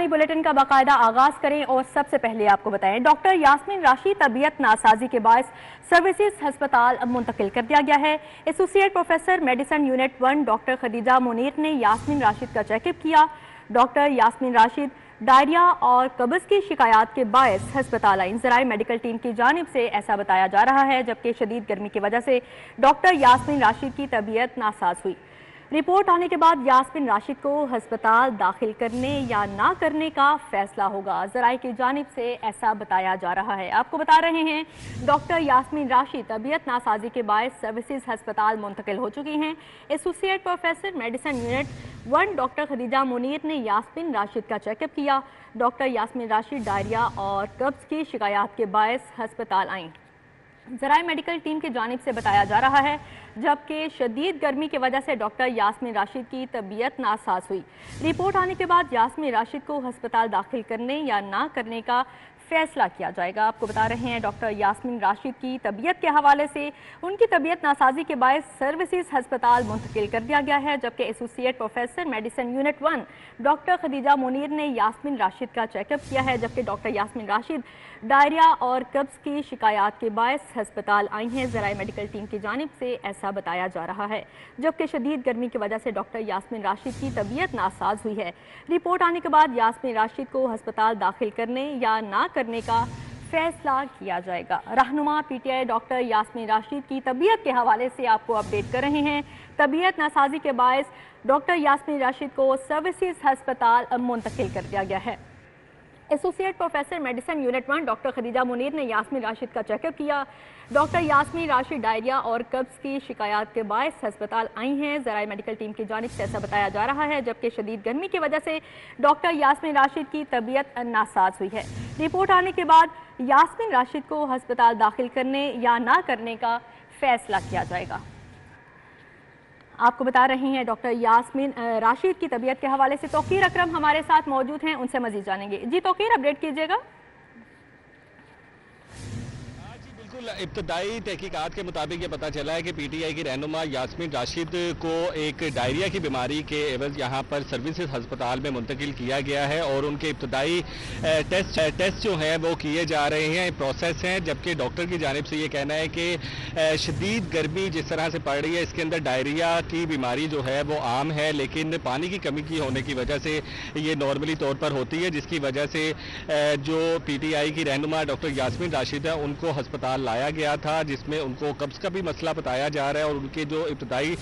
Bulletin का बाकायदा आगाज करें और सबसे पहले आपको बताएं, डॉक्टर यास्मीन राशिद तबीयत नासाजी के बायस सर्विसेज हस्पताल मुंतकिल कर दिया गया है। Associate professor medicine unit 1 doctor Khadija Munir ने यास्मीन राशिद का चेकअप किया। डॉक्टर यास्मीन राशिद डायरिया और कब्ज की शिकायत के बायस हस्पताल आई। ज़राए मेडिकल टीम की जानिब से ऐसा बताया जा रहा है, जबकि शदीद गर्मी की वजह से डॉक्टर यास्मीन राशिद की तबीयत नासाज हुई। रिपोर्ट आने के बाद यास्मीन राशिद को हस्पताल दाखिल करने या ना करने का फैसला होगा। ज़राए की जानिब से ऐसा बताया जा रहा है। आपको बता रहे हैं, डॉक्टर यास्मीन राशिद तबीयत नासाजी के बायस सर्विसेज हस्पताल मुंतकिल हो चुकी हैं। Associate professor medicine unit 1 doctor Khadija Munir ने यास्मीन राशिद का चेकअप किया। डॉक्टर यास्मीन राशिद डायरिया और कब्ज की शिकायत के बायस हस्पताल आईं। ज़राए मेडिकल टीम की जानिब से बताया जा रहा है, जबकि शदीद गर्मी की वजह से डॉक्टर यास्मीन राशिद की तबीयत नासाज हुई। रिपोर्ट आने के बाद यास्मीन राशिद को हस्पताल दाखिल करने या ना करने का फैसला किया जाएगा। आपको बता रहे हैं, डॉक्टर यास्मीन राशिद की तबीयत के हवाले से उनकी तबीयत नासाजी के बायस सर्विसेज हस्पताल मुंतकिल कर दिया गया है, जबकि associate professor medicine unit 1 doctor Khadija Munir ने यास्मीन राशिद का चेकअप किया है, जबकि डॉक्टर यास्मीन राशिद डायरिया और कब्ज की शिकायत के बायस हस्पताल आई हैं। ज़राए मेडिकल टीम की जानिब से ऐसा बताया जा रहा है, जबकि शदीद गर्मी की वजह से डॉक्टर यास्मीन राशिद की तबीयत नासाज हुई है। रिपोर्ट आने के बाद यास्मीन राशिद को हस्पताल दाखिल करने या ना करने का फैसला किया जाएगा। रहनुमा पीटीआई डॉक्टर यास्मीन राशिद की तबीयत के हवाले से आपको अपडेट कर रहे हैं। तबीयत नासाजी के बायस डॉक्टर यास्मीन राशिद को सर्विसेज हस्पताल मुंतकिल कर दिया गया है। Associate professor medicine unit 1 doctor Khadija Munir ने यास्मीन राशिद का चेकअप किया। डॉक्टर यास्मीन राशिद डायरिया और कब्ज की शिकायत के बायस हस्पताल आई हैं। ज़राए मेडिकल टीम की जानिब से ऐसा बताया जा रहा है, जबकि शदीद गर्मी की वजह से डॉक्टर यास्मीन राशिद की तबीयत नासाज हुई है। रिपोर्ट आने के बाद यास्मीन राशिद को हस्पताल दाखिल करने या ना करने का फैसला किया जाएगा। आपको बता रहे हैं, डॉक्टर यास्मीन राशिद की तबीयत के हवाले से तौकीर अकरम हमारे साथ मौजूद हैं, उनसे मजीद जानेंगे। जी तौकीर, अपडेट कीजिएगा। इब्तदाई तहकीकात के मुताबिक ये पता चला है कि पीटीआई की रहनुमा यास्मीन राशिद को एक डायरिया की बीमारी के एवज यहाँ पर सर्विसेज हस्पताल में मुंतकिल किया गया है और उनके इब्तदाई टेस्ट जो हैं वो किए जा रहे हैं, प्रोसेस हैं। जबकि डॉक्टर की जानिब से ये कहना है कि शदीद गर्मी जिस तरह से पड़ रही है, इसके अंदर डायरिया की बीमारी जो है वो आम है, लेकिन पानी की कमी की होने की वजह से ये नॉर्मली तौर पर होती है, जिसकी वजह से जो पीटीआई की रहनुमा डॉक्टर यास्मीन राशिद है उनको हस्पताल लाया गया था, जिसमें उनको कब्ज का भी मसला बताया जा रहा है और उनके जो इब्तदाई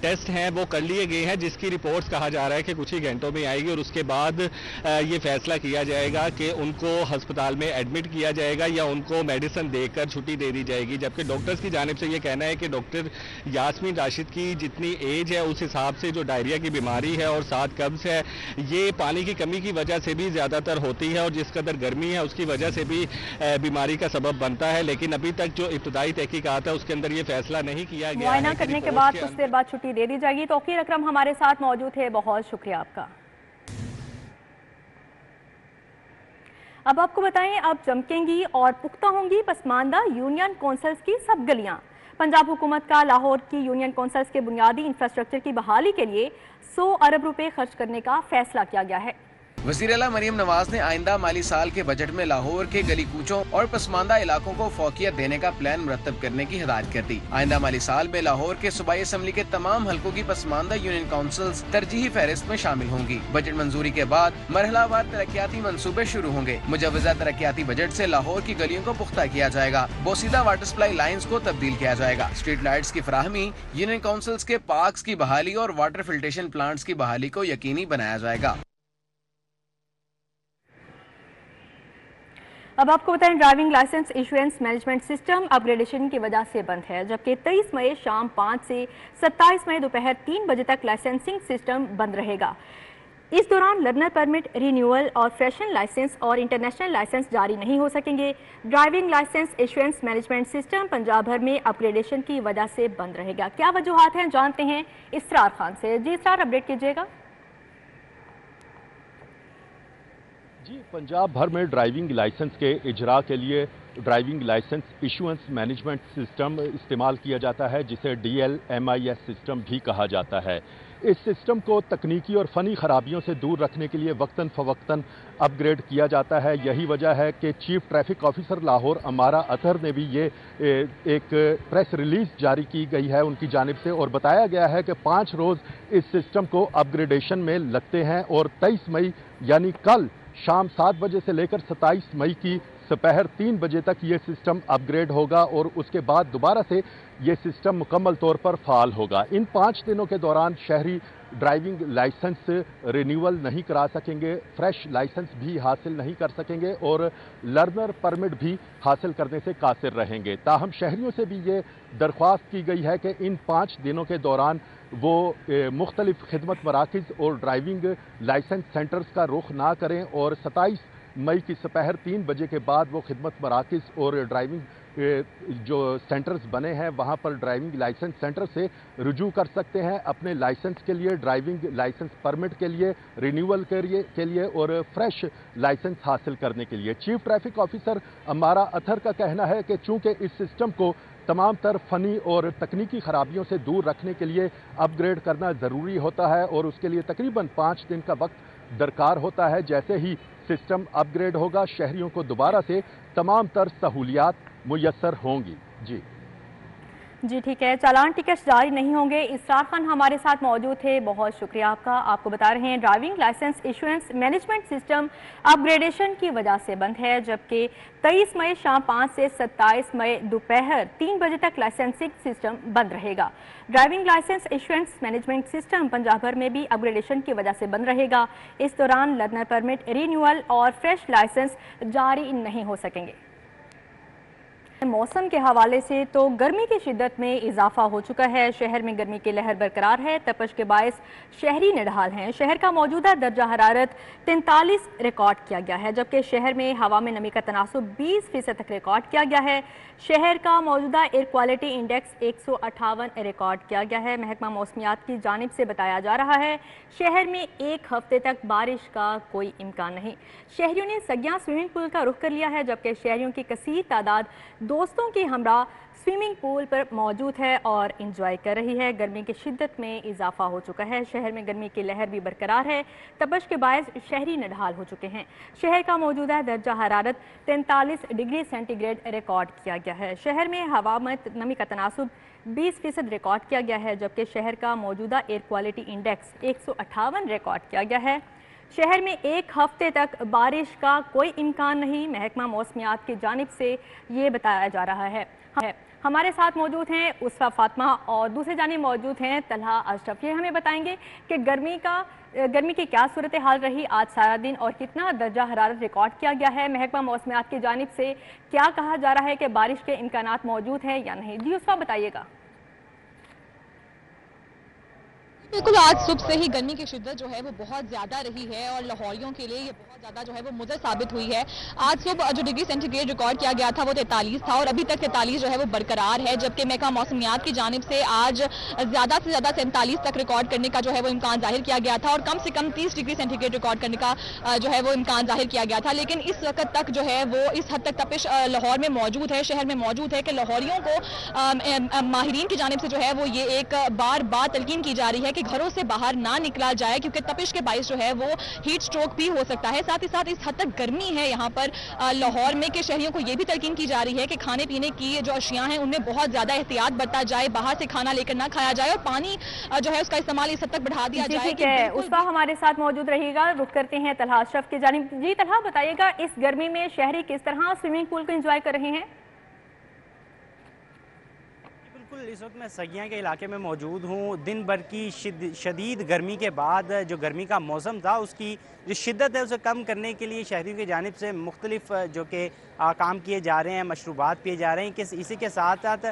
टेस्ट हैं वो कर लिए गए हैं, जिसकी रिपोर्ट्स कहा जा रहा है कि कुछ ही घंटों में आएगी और उसके बाद ये फैसला किया जाएगा कि उनको हस्पताल में एडमिट किया जाएगा या उनको मेडिसिन देकर छुट्टी दे दी जाएगी। जबकि डॉक्टर्स की जानिब से ये कहना है कि डॉक्टर यास्मीन राशिद की जितनी एज है उस हिसाब से जो डायरिया की बीमारी है और साथ कब्ज है, ये पानी की कमी की वजह से भी ज्यादातर होती है और जिस कदर गर्मी है उसकी वजह से भी बीमारी का सबब बनता है। लेकिन अभी तक जो इब्तदाई तहकीकात है उसके अंदर ये फैसला नहीं किया गया है। मुआयना करने के बाद कुछ देर बाद छुट्टी दे दी जाएगी। तौकीर अकरम हमारे साथ मौजूद है, बहुत शुक्रिया आपका। अब आपको बताएं, अब चमकेंगी और पुख्ता होंगी पसमानदा यूनियन कौंसल्स की सब गलियां। पंजाब हुकूमत का लाहौर की यूनियन कौंसल्स के बुनियादी इंफ्रास्ट्रक्चर की बहाली के लिए 100 अरब रुपए खर्च करने का फैसला किया गया है। वज़ीर आला मरियम नवाज ने आइंदा माली साल के बजट में लाहौर के गली कूचों और पसमानदा इलाकों को फौकियत देने का प्लान मुरतब करने की हिदायत कर दी। आइंदा माली साल में लाहौर के सूबाई असम्बली के तमाम हलकों की पसमानदा यूनियन काउंसिल्स तरजीही फहरिस्त में शामिल होंगी। बजट मंजूरी के बाद मरहलावार तरक्याती मंसूबे शुरू होंगे। मुजव्वजा तरक्याती बजट से लाहौर की गलियों को पुख्ता किया जाएगा। बोसीदा वाटर सप्लाई लाइन्स को तब्दील किया जाएगा। स्ट्रीट लाइट्स की फराहमी, यूनियन काउंसिल्स के पार्क्स की बहाली और वाटर फिल्ट्रेशन प्लांट्स की बहाली को यकीनी बनाया जाएगा। अब आपको बताएं, driving licence issuance management system upgradation की वजह से बंद है, जबकि 23 मई शाम 5 से 27 मई दोपहर 3 बजे तक लाइसेंसिंग सिस्टम बंद रहेगा। इस दौरान लर्नर परमिट रिन्यूअल और फ्रेशन लाइसेंस और इंटरनेशनल लाइसेंस जारी नहीं हो सकेंगे। Driving licence issuance management system Punjab भर में अपग्रेडेशन की वजह से बंद रहेगा। क्या वजूहात हैं, जानते हैं इसरार खान से। जी इसरार, अपडेट कीजिएगा। जी, पंजाब भर में ड्राइविंग लाइसेंस के इजरा के लिए driving licence issuance management system इस्तेमाल किया जाता है, जिसे DLMIS सिस्टम भी कहा जाता है। इस सिस्टम को तकनीकी और फ़नी ख़राबियों से दूर रखने के लिए वक्तन फ़वक्तन अपग्रेड किया जाता है। यही वजह है कि चीफ ट्रैफिक ऑफिसर लाहौर अमारा अतहर ने भी ये एक प्रेस रिलीज़ जारी की गई है उनकी जानिब से, और बताया गया है कि 5 रोज़ इस सिस्टम को अपग्रेडेशन में लगते हैं और 23 मई यानी कल शाम 7 बजे से लेकर 27 मई की दोपहर 3 बजे तक ये सिस्टम अपग्रेड होगा और उसके बाद दोबारा से ये सिस्टम मुकम्मल तौर पर फ़ाल होगा। इन 5 दिनों के दौरान शहरी ड्राइविंग लाइसेंस रिन्यूअल नहीं करा सकेंगे, फ्रेश लाइसेंस भी हासिल नहीं कर सकेंगे और लर्नर परमिट भी हासिल करने से कासिर रहेंगे। ताहम शहरियों से भी ये दरख्वास्त की गई है कि इन 5 दिनों के दौरान वो मुख्तलिफ खिदमत मराकिज़ और ड्राइविंग लाइसेंस सेंटर्स का रुख ना करें और 27 मई की दोपहर 3 बजे के बाद वो खिदमत मराकिज़ और ड्राइविंग जो सेंटर्स बने हैं वहाँ पर ड्राइविंग लाइसेंस सेंटर से रुजू कर सकते हैं अपने लाइसेंस के लिए, ड्राइविंग लाइसेंस परमिट के लिए, रिन्यूअल के लिए और फ्रेश लाइसेंस हासिल करने के लिए। चीफ ट्रैफिक ऑफिसर अमारा अतहर का कहना है कि चूँकि इस सिस्टम को तमाम तर फ़नी और तकनीकी ख़राबियों से दूर रखने के लिए अपग्रेड करना ज़रूरी होता है और उसके लिए तकरीबन 5 दिन का वक्त दरकार होता है। जैसे ही सिस्टम अपग्रेड होगा शहरियों को दोबारा से तमाम तर सहूलियात मुयस्सर होंगी। जी ठीक है, चालान टिकट जारी नहीं होंगे। इसरार खान हमारे साथ मौजूद थे, बहुत शुक्रिया आपका। आपको बता रहे हैं driving licence issuance management system upgradation की वजह से बंद है, जबकि 23 मई शाम 5 से 27 मई दोपहर 3 बजे तक लाइसेंसिंग सिस्टम बंद रहेगा। Driving licence issuance management system Punjab भर में भी अपग्रेडेशन की वजह से बंद रहेगा। इस दौरान लर्नर परमिट, रिन्यूअल और फ्रेश लाइसेंस जारी नहीं हो सकेंगे। मौसम के हवाले से तो गर्मी की शिद्दत में इजाफा हो चुका है। शहर में गर्मी की लहर बरकरार है। तपश के बायस शहरी निढाल हैं। शहर का मौजूदा दर्जा हरारत 43 रिकॉर्ड किया गया है, जबकि शहर में हवा में नमी का तनासुब 20% तक रिकॉर्ड किया गया है। शहर का मौजूदा एयर क्वालिटी इंडेक्स 158 रिकॉर्ड किया गया है। महकमा मौसमियात की जानिब से बताया जा रहा है शहर में 1 हफ्ते तक बारिश का कोई इम्कान नहीं। शहरियों ने सगियां स्विमिंग पूल का रुख कर लिया है, जबकि शहरियों की कसीर तादाद दोस्तों के हमरा स्विमिंग पूल पर मौजूद है और इंजॉय कर रही है। गर्मी की शिद्दत में इजाफा हो चुका है। शहर में गर्मी की लहर भी बरकरार है। तपश के बायस शहरी निढाल हो चुके हैं। शहर का मौजूदा दर्जा हरारत 43 डिग्री सेंटीग्रेड रिकॉर्ड किया गया है। शहर में हवा में नमी का तनासुब 20% रिकॉर्ड किया गया है, जबकि शहर का मौजूदा एयर क्वालिटी इंडेक्स 158 रिकॉर्ड किया गया है। शहर में 1 हफ्ते तक बारिश का कोई इम्कान नहीं, महकमा मौसमियात की जानिब से ये बताया जा रहा है। हमारे साथ मौजूद हैं उसफा फातिमा और दूसरी जानिब मौजूद हैं तलहा अशरफ। ये हमें बताएंगे कि गर्मी की क्या सूरत हाल रही आज सारा दिन और कितना दर्जा हरारत रिकॉर्ड किया गया है। महकमा मौसमियात की जानिब से क्या कहा जा रहा है कि बारिश के इम्कानात मौजूद हैं या नहीं। जी उसफा बताइएगा। बिल्कुल, आज सुबह से ही गर्मी की शिद्दत जो है वो बहुत ज़्यादा रही है और लाहौरियों के लिए ये बहुत ज़्यादा जो है वो मुज़र साबित हुई है। आज सुबह जो डिग्री सेंटीग्रेड रिकॉर्ड किया गया था वो 43 था और अभी तक 43 जो है वो बरकरार है, जबकि महकमा मौसमियात की जानिब से आज ज़्यादा से ज़्यादा 47 तक रिकॉर्ड करने का जो है वो इम्कान जाहिर किया गया था और कम से कम 30 डिग्री सेंटीग्रेड रिकॉर्ड करने का जो है वो इम्कान जाहिर किया गया था। लेकिन इस वक्त तक जो है वो इस हद तक तपिश लाहौर में मौजूद है, शहर में मौजूद है कि लाहौरियों को माहिरीन की जानिब से जो है वो ये एक बार बार तलकीन की जा रही है कि घरों से बाहर ना निकला जाए, क्योंकि तपिश के बाइस जो है वो हीट स्ट्रोक भी हो सकता है। साथ ही साथ इस हद तक गर्मी है यहाँ पर लाहौर में कि शहरियों को ये भी तलकीन की जा रही है कि खाने पीने की जो अशियाँ हैं उनमें बहुत ज़्यादा एहतियात बरता जाए, बाहर से खाना लेकर ना खाया जाए और पानी जो है उसका इस्तेमाल इस हद तक बढ़ा दिया जाए। ठीक है, उसका हमारे साथ मौजूद रहिएगा। रुख करते हैं तलहा अशरफ की जानिब। जी तलहा, बताइएगा इस गर्मी में शहरी किस तरह स्विमिंग पूल को एंजॉय कर रहे हैं। इस वक्त मैं सगियां के इलाके में मौजूद हूँ। दिन भर की शदीद गर्मी के बाद जो गर्मी का मौसम था उसकी जो शिद्दत है उसे कम करने के लिए शहरियों की जानिब से मुख्तलिफ जो कि काम किए जा रहे हैं, मशरूबात पिए जा रहे हैं। इसी के साथ साथ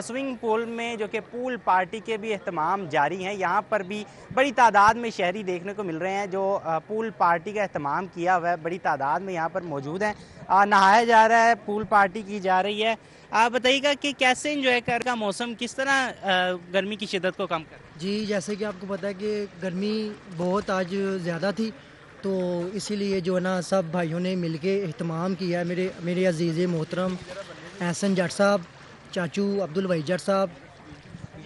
स्विमिंग पूल में जो कि पूल पार्टी के भी अहतमाम जारी हैं। यहाँ पर भी बड़ी तादाद में शहरी देखने को मिल रहे हैं जो पूल पार्टी का अहतमाम किया हुआ है, बड़ी तादाद में यहाँ पर मौजूद हैं। नहाया जा रहा है, पूल पार्टी की जा रही है। आप बताइएगा कि कैसे एंजॉय कर का मौसम किस तरह गर्मी की शिद्दत को कम कर। जी, जैसे कि आपको पता है कि गर्मी बहुत आज ज़्यादा थी, तो इसीलिए जो है ना सब भाइयों ने मिलके एहतमाम किया है। मेरे अजीज़ मोहतरम एहसन जट साहब, चाचू अब्दुल वही जट साहब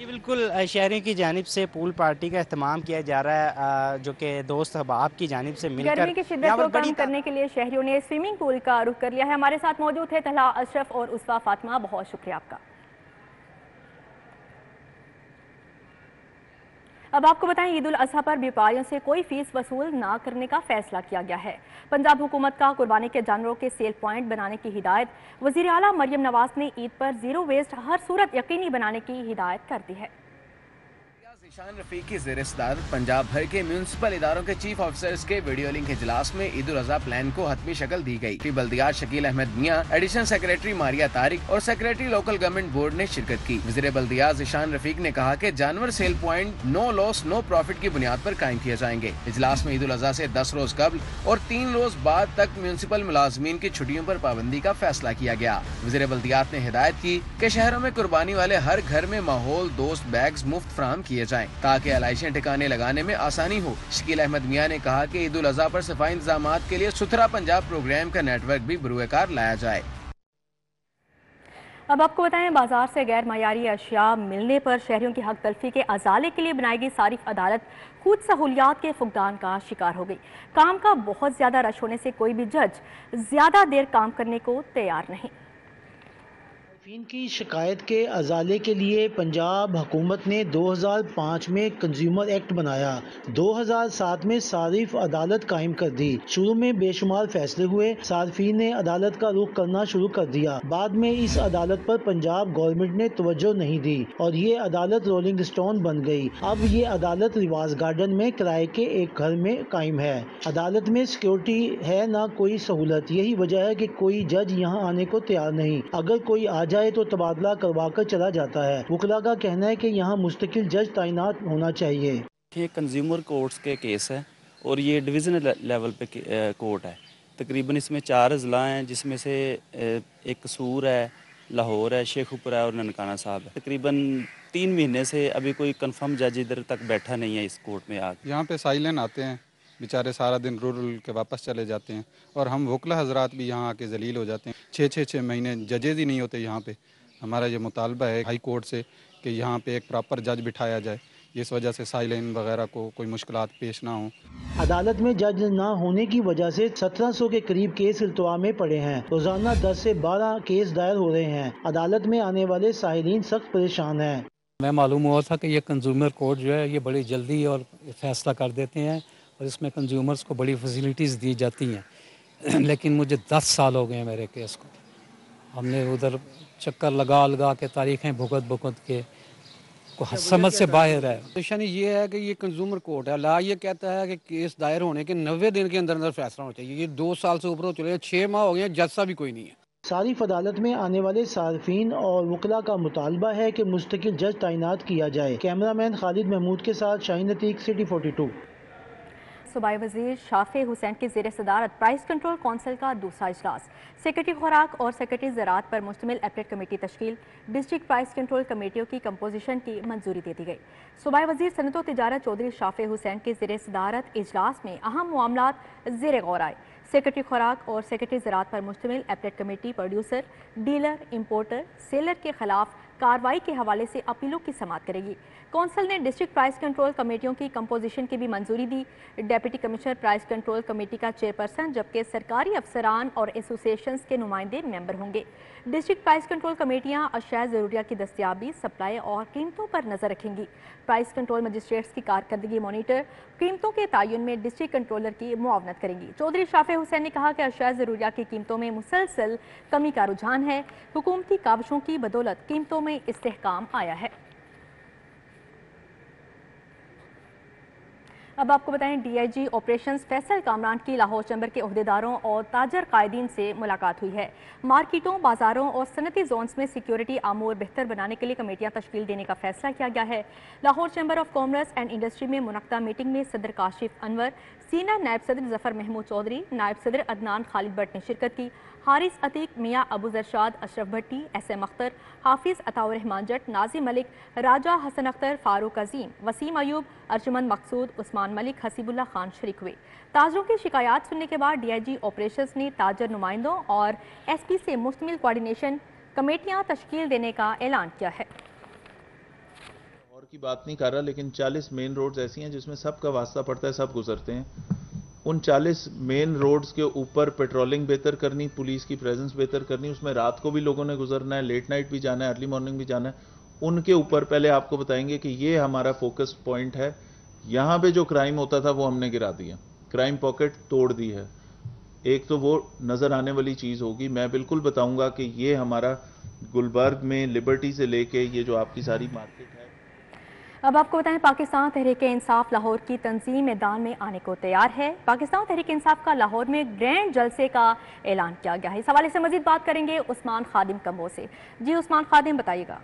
جی بالکل، شہریوں کی جانب سے پول پارٹی کا اہتمام کیا جا رہا ہے، جو کہ دوست احباب کی جانب سے مل کر گرمی کی شدت کو کم کرنے کے لیے شہریوں نے سوئمنگ پول کا رخ کر لیا ہے۔ ہمارے ساتھ موجود تھے طلحہ اشرف اور اسوا فاطمہ، بہت شکریہ آپ کا۔ اب آپ کو بتائیں، عید الاضحیٰ پر بیوپاریوں سے کوئی فیس وصول نہ کرنے کا فیصلہ کیا گیا ہے۔ پنجاب حکومت کا قربانی کے جانوروں کے سیل پوائنٹ بنانے کی ہدایت وزیر اعلیٰ مریم نواز نے عید پر زیرو ویسٹ ہر صورت یقینی بنانے کی ہدایت کر دی ہے۔ ذیشان رفیق کی زیر صدارت پنجاب بھر کے میونسپل اداروں کے چیف آفیسرز کے ویڈیو لنک اجلاس میں عید الاضحیٰ پلان کو حتمی شکل دی گئی۔ بلدیات شکیل احمد میاں، ایڈیشنل سیکریٹری ماریا طارق اور سیکریٹری لوکل گورنمنٹ بورڈ نے شرکت کی۔ وزیر بلدیات ذیشان رفیق نے کہا کہ جانور سیل پوائنٹ نو لاس نو پروفٹ کی بنیاد پر قائم کیے جائیں گے۔ اجلاس میں عید الاضحیٰ سے 10 روز قبل اور 3 روز بعد تک میونسپل ملازمین کی چھٹیوں پر پابندی کا فیصلہ کیا گیا۔ وزیر بلدیات نے ہدایت کی کہ شہروں میں قربانی والے ہر گھر میں ماحول دوست بیگز مفت فراہم کیے جائیں تاکہ علائشیں ٹھکانے لگانے میں آسانی ہو۔ شکیل احمد میاں نے کہا کہ عید الاضحیٰ پر صفائی انتظامات کے لیے ستھرا پنجاب پروگرام کا نیٹ ورک بھی بروئے کار لایا جائے۔ اب آپ کو بتائیں، بازار سے غیر معیاری اشیاء ملنے پر شہریوں کی حق تلفی کے ازالے کے لیے بنائی گئی صارف عدالت خود سہولیات کے فقدان کا شکار ہو گئی۔ کام کا بہت زیادہ رش ہونے سے کوئی بھی جج زیادہ دیر کام کرنے کو تیار نہیں۔ صارفین کی شکایت کے ازالے کے لیے پنجاب حکومت نے 2005 میں کنزیومر ایکٹ بنایا، 2007 میں صارف عدالت قائم کر دی۔ شروع میں بے شمار فیصلے ہوئے، صارفین نے عدالت کا رخ کرنا شروع کر دیا۔ بعد میں اس عدالت پر پنجاب گورنمنٹ نے توجہ نہیں دی اور یہ عدالت رولنگ سٹون بن گئی۔ اب یہ عدالت رواز گارڈن میں کرائے کے ایک گھر میں قائم ہے۔ عدالت میں سیکیورٹی ہے نہ کوئی سہولت، یہی وجہ ہے کہ کوئی جج یہاں آنے کو تیار نہیں۔ اگر کوئی آ جائے تو تبادلہ کروا کر چلا جاتا ہے۔ وکلاء کا کہنا ہے کہ یہاں مستقل جج تعینات ہونا چاہیے۔ یہ کنزیومر کورٹس کے کیس ہے اور یہ ڈویژنل لیول پہ کورٹ ہے۔ تقریباً اس میں 4 اضلاع ہیں، جس میں سے ایک قصور ہے، لاہور ہے، شیخوپورہ ہے اور ننکانہ صاحب ہے۔ تقریباً 3 مہینے سے ابھی کوئی کنفرم جج ادھر تک بیٹھا نہیں ہے اس کورٹ میں آج۔ یہاں پہ سائلین آتے ہیں، بیچارے سارا دن رول کے واپس چلے جاتے ہیں اور ہم وکلا حضرات بھی یہاں آ کے ذلیل ہو جاتے ہیں۔ 6 مہینے ججز ہی نہیں ہوتے یہاں پہ۔ ہمارا یہ مطالبہ ہے ہائی کورٹ سے کہ یہاں پہ ایک پراپر جج بٹھایا جائے، اس وجہ سے سائلین وغیرہ کو کوئی مشکلات پیش نہ ہوں۔ عدالت میں جج نہ ہونے کی وجہ سے 1700 کے قریب کیس التوا میں پڑے ہیں۔ روزانہ 10 سے 12 کیس دائر ہو رہے ہیں۔ عدالت میں آنے والے سائلین سخت پریشان ہیں۔ میں معلوم ہوا تھا کہ یہ کنزیومر کورٹ جو ہے یہ بڑی جلدی اور فیصلہ کر دیتے ہیں اور اس میں کنزیومرز کو بڑی فیسلٹیز دی جاتی ہیں، لیکن مجھے 10 سال ہو گئے ہیں میرے کیس کو۔ ہم نے ادھر چکر لگا کے تاریخیں بھگت کے سمجھ سے باہر ہے۔ پریشانی یہ ہے کہ یہ کنزیومر کورٹ ہے، لا یہ کہتا ہے کہ کیس دائر ہونے کے 90 دن کے اندر فیصلہ ہونا چاہیے۔ یہ 2 سال سے اوپر ہو چلے ہیں، 6 ماہ ہو گئے ہیں، جج سا بھی کوئی نہیں ہے۔ صارف عدالت میں آنے والے صارفین اور وکلاء کا مطالبہ ہے کہ مستقل جج تعینات کیا جائے۔ کیمرہ مین خالد محمود کے ساتھ شاہین عتیق، سٹی 42۔ صوبائی وزیر شافع حسین کی زیر صدارت پرائس کنٹرول کونسل کا دوسرا اجلاس، سیکرٹری خوراک اور سیکرٹری زراعت پر مشتمل اپلیٹ کمیٹی تشکیل، ڈسٹرکٹ پرائس کنٹرول کمیٹیوں کی کمپوزیشن کی منظوری دے دی گئی۔ صوبائی وزیر صنعت و تجارت چودھری شافع حسین کی زیر صدارت اجلاس میں اہم معاملات زیر غور آئے۔ سیکرٹری خوراک اور سیکرٹری زراعت پر مشتمل appellate committee producer, dealer, importer, seller کے خلاف کارروائی کے حوالے سے اپیلوں کی سماعت کرے گی۔ کونسل نے ڈسٹرکٹ پرائس کنٹرول کمیٹیوں کی کمپوزیشن کی بھی منظوری دی۔ Deputy commissioner price control committee کا چیئرپرسن جبکہ سرکاری افسران اور ایسوسیشنز کے نمائندے ممبر ہوں گے۔ ڈسٹرکٹ پرائس کنٹرول کمیٹیاں اشیاء ضروریہ کی دستیابی، سپلائی اور قیمتوں پر نظر رکھیں گی۔ پرائس کنٹرول مجسٹریٹس کی کارکردگی مانیٹر، قیمتوں کے تعین میں ڈسٹرکٹ کنٹرولر کی معاونت کریں گی۔ چودھری شافع حسین نے کہا کہ اشیاء ضروریہ کی قیمتوں میں مسلسل کمی کا رجحان ہے۔ حکومتی کاوشوں کی بدولت قیمتوں میں استحکام آیا ہے۔ اب آپ کو بتائیں، D I G operations Faisal Kamran کی لاہور چیمبر کے عہدیداروں اور تاجر قائدین سے ملاقات ہوئی ہے۔ مارکیٹوں، بازاروں اور صنعتی زونز میں سیکیورٹی امور بہتر بنانے کے لیے کمیٹیاں تشکیل دینے کا فیصلہ کیا گیا ہے۔ Lahore chamber of commerce and industry میں منعقدہ میٹنگ میں صدر کاشف انور، سینئر نائب صدر ظفر محمود چودھری، نائب صدر عدنان خالد بٹ نے شرکت کی۔ حارث عتیق، میاں ابو زرشاد، اشرف بھٹی، ایس ایم اختر، حافظ عطاء الرحمان جٹ، ناظم ملک، راجہ حسن اختر، فاروق عظیم، وسیم ایوب، ارجمند مقصود، عثمان ملک، حسیب اللہ خان شریک ہوئے۔ تاجروں کی شکایات سننے کے بعد ڈی آئی جی آپریشنز نے تاجر نمائندوں اور ایس پی سے مشتمل کوارڈینیشن کمیٹیاں تشکیل دینے کا اعلان کیا ہے۔ की बात नहीं कर रहा, लेकिन 40 मेन रोड्स ऐसी हैं जिसमें सबका वास्ता पड़ता है, सब गुजरते हैं। उन 40 मेन रोड्स के ऊपर पेट्रोलिंग बेहतर करनी, पुलिस की प्रेजेंस बेहतर करनी, उसमें रात को भी लोगों ने गुजरना है, लेट नाइट भी जाना है, अर्ली मॉर्निंग भी जाना है। उनके ऊपर पहले आपको बताएंगे कि ये हमारा फोकस पॉइंट है। यहाँ पे जो क्राइम होता था वो हमने गिरा दिया, क्राइम पॉकेट तोड़ दी है। एक तो वो नज़र आने वाली चीज़ होगी, मैं बिल्कुल बताऊंगा कि ये हमारा गुलबर्ग में लिबर्टी से लेके ये जो आपकी सारी मार्केट है। अब आपको बताएं, पाकिस्तान तहरीक इंसाफ लाहौर की तंजीम मैदान में आने को तैयार है। पाकिस्तान तहरीक इंसाफ का लाहौर में ग्रैंड जलसे का ऐलान किया गया है। इस हवाले से मजीद बात करेंगे उस्मान खादिम कम्बो से। जी उस्मान खादिम, बताइएगा।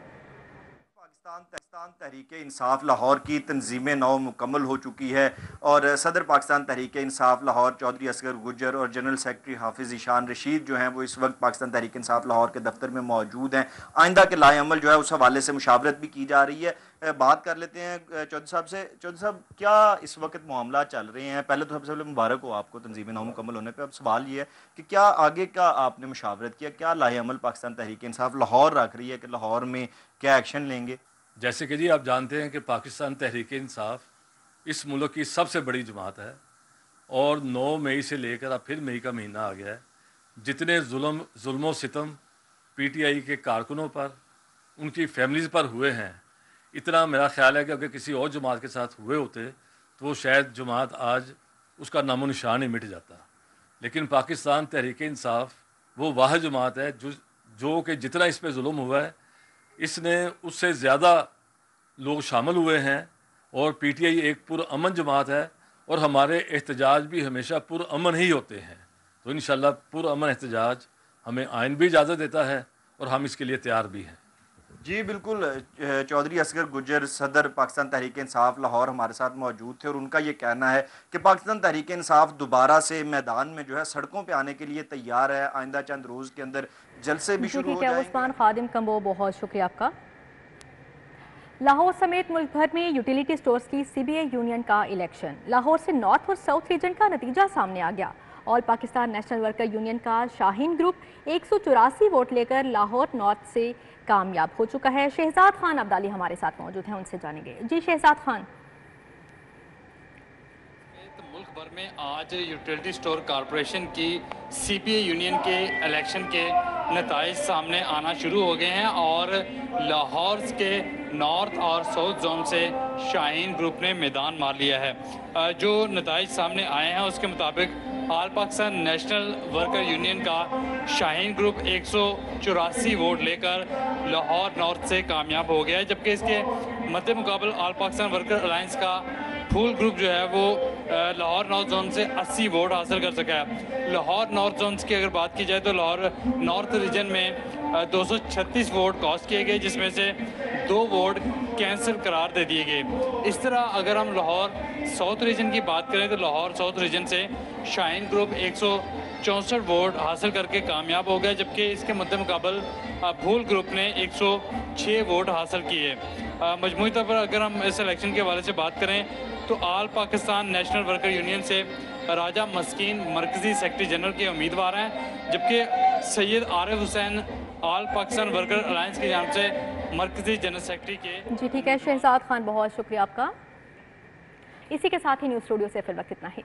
पाकिस्तान तहरीक इंसाफ लाहौर की तंजीम नौ मुकम्मल हो चुकी है और सदर पाकिस्तान तहरीक इंसाफ लाहौर चौधरी असगर गुज्जर और जनरल सेक्रेटरी हाफिज़ ईशान रशीद जो हैं वो इस वक्त पाकिस्तान तहरीक इंसाफ लाहौर के दफ्तर में मौजूद हैं। आइंदा के लाए अमल जो है उस हवाले से मुशावरत भी की जा रही है। बात कर लेते हैं चौधरी साहब से। चौधरी साहब, क्या इस वक्त मामला चल रहे हैं? पहले तो सबसे पहले मुबारक हो आपको तंजीम नौ मुकम्मल होने पर। अब सवाल ये है कि क्या आगे का आपने मुशावरत किया, क्या लाए अमल पाकिस्तान तहरीक इंसाफ लाहौर रख रही है कि लाहौर में क्या एक्शन लेंगे? जैसे कि जी आप जानते हैं कि पाकिस्तान तहरीक इंसाफ इस मुल्क की सबसे बड़ी जमात है और 9 मई से लेकर अब फिर मई का महीना आ गया है। जितने जुल्म सितम पीटीआई के कारकुनों पर, उनकी फैमिलीज़ पर हुए हैं, इतना मेरा ख्याल है कि अगर किसी और जमात के साथ हुए होते तो वो शायद जमात आज उसका नामो निशान ही मिट जाता। लेकिन पाकिस्तान तहरीक इंसाफ वो वाहिद जमात है जो कि जितना इस पर जुल्म हुआ है इसने उससे ज़्यादा लोग शामिल हुए हैं और पीटीआई एक पुरअमन जमात है और हमारे एहतजाज भी हमेशा पुरअमन ही होते हैं। तो इंशाल्लाह पुरअमन एहतजाज हमें आइन भी इजाज़त देता है और हम इसके लिए तैयार भी हैं। जी बिल्कुल, चौधरी असगर गुज्जर सदर पाकिस्तान तहरीक इंसाफ लाहौर हमारे साथ मौजूद थे और उनका ये कहना है कि पाकिस्तान तहरीक इंसाफ दोबारा से मैदान में जो है सड़कों पे आने के लिए तैयार है। आइंदा चंद रोज़ के अंदर जलसे भी शुरू हो जाएंगे। उस्मान खादिम कम्बो, बहुत शुक्रिया आपका। लाहौर समेत मुल्क भर में यूटिलिटी स्टोर्स की सीबीए यूनियन का इलेक्शन। लाहौर से नॉर्थ और साउथ रीजन का नतीजा सामने आ गया। All Pakistan national worker union का शाहीन ग्रुप 184 वोट लेकर लाहौर नॉर्थ से कामयाब हो चुका है। शहजाद खान अब्दाली हमारे साथ मौजूद हैं, उनसे जानेंगे। जी शहजाद खान। मुल्क भर में आज यूटिलिटी स्टोर कॉरपोरेशन की सीपीए यूनियन के इलेक्शन के नताइज सामने आना शुरू हो गए हैं और लाहौर के नॉर्थ और साउथ जोन से शाहीन ग्रुप ने मैदान मार लिया है। जो नताइज सामने आए हैं उसके मुताबिक all Pakistan national worker union का शाहीन ग्रुप 184 वोट लेकर लाहौर नॉर्थ से कामयाब हो गया है, जबकि इसके मद्दे मुकाबल ऑल पाकिस्तान वर्कर अलायंस का फूल ग्रुप जो है वो लाहौर नॉर्थ जोन से 80 वोट हासिल कर सका है। लाहौर नॉर्थ जोन की अगर बात की जाए तो लाहौर नॉर्थ रीजन में 236 वोट कास्ट किए गए, जिसमें से 2 वोट कैंसिल करार दे दिए गए। इस तरह अगर हम लाहौर साउथ रीजन की बात करें तो लाहौर साउथ रीजन से शाहीन ग्रुप 164 वोट हासिल करके कामयाब हो गया, जबकि इसके मद्दे मुकाबल फूल ग्रुप ने 106 वोट हासिल किए। मजमूई तौर पर अगर हम इस इलेक्शन के हवाले से बात करें तो all Pakistan national worker union से राजा मस्कीन मरकजी सेक्रेटरी जनरल के उम्मीदवार हैं, जबकि Syed Arif Hussain all Pakistan worker alliance की जानिब से मरकजी जनरल सेक्रेटरी के। जी ठीक है शहजाद खान, बहुत शुक्रिया आपका। इसी के साथ ही न्यूज़ स्टूडियो से फिर वक्त इतना ही।